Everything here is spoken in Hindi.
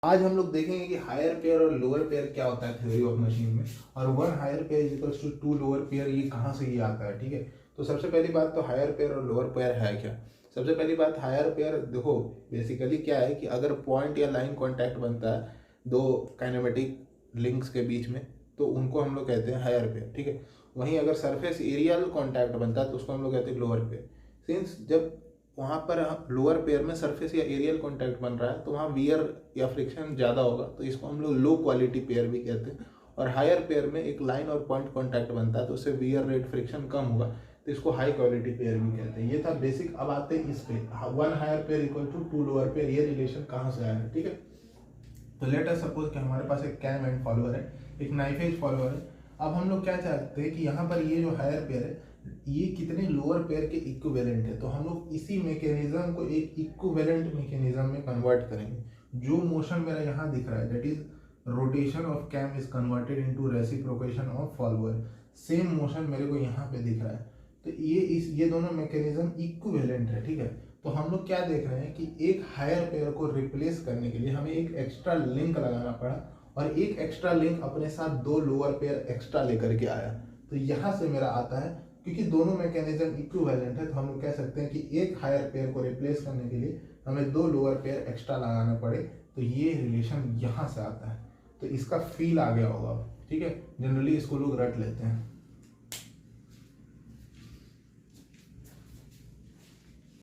आज हम लोग देखेंगे कि हायर पेयर और लोअर पेयर क्या होता है थ्योरी ऑफ मशीन में, और one higher pair is equals to two lower pair, ये कहाँ से ये आता है। ठीक है, तो सबसे पहली बात तो हायर पेयर और लोअर पेयर है क्या। सबसे पहली बात, हायर पेयर देखो बेसिकली क्या है कि अगर पॉइंट या लाइन कॉन्टैक्ट बनता है दो काइनेमेटिक लिंक्स के बीच में तो उनको हम लोग कहते हैं हायर पेयर। ठीक है, वहीं अगर सरफेस एरियल कॉन्टैक्ट बनता है तो उसको हम लोग कहते हैं लोअर पेयर। सिंस जब वहाँ पर लोअर पेयर में सरफेस या एरियल कॉन्टैक्ट बन रहा है तो वहाँ वियर या फ्रिक्शन ज़्यादा होगा, तो इसको हम लोग लो क्वालिटी पेयर भी कहते हैं। और हायर पेयर में एक लाइन और पॉइंट कॉन्टैक्ट बनता है तो उससे वियर रेट फ्रिक्शन कम होगा, तो इसको हाई क्वालिटी पेयर भी कहते हैं। ये था बेसिक। अब आते हैं इस पे, one higher pair equal to two lower pair, ये रिलेशन कहाँ से आया है। ठीक है, तो लेट अस सपोज कि हमारे पास एक कैम एंड फॉलोअर है, एक नाइफ एज फॉलोअर है। अब हम लोग क्या चाहते हैं कि यहाँ पर ये जो हायर पेयर है ये कितने लोअर पेयर के इक्विवेलेंट है, तो हम लोग इसी मैकेनिज्म को एक इक्विवेलेंट मैकेनिज्म में कन्वर्ट करेंगे। जो मोशन मेरा यहाँ दिख रहा है that is rotation of cam is converted into reciprocation of follower, same motion मेरे को यहाँ पे दिख रहा है। तो ये दोनों मैकेनिज्म इक्विवेलेंट है। ठीक है, तो हम लोग क्या देख रहे हैं कि एक हायर पेयर को रिप्लेस करने के लिए हमें एक एक्स्ट्रा लिंक लगाना पड़ा, और एक एक्स्ट्रा लिंक अपने साथ दो लोअर पेयर एक्स्ट्रा लेकर के आया। तो यहाँ से मेरा आता है, क्योंकि दोनों मैकेनिज्म इक्विवेलेंट है तो हम लोग कह सकते हैं कि एक हायर पेयर को रिप्लेस करने के लिए हमें दो लोअर पेयर एक्स्ट्रा लगाना पड़े, तो ये रिलेशन यहाँ से आता है। तो इसका फील आ गया होगा। ठीक है, जनरली इसको लोग रट लेते हैं।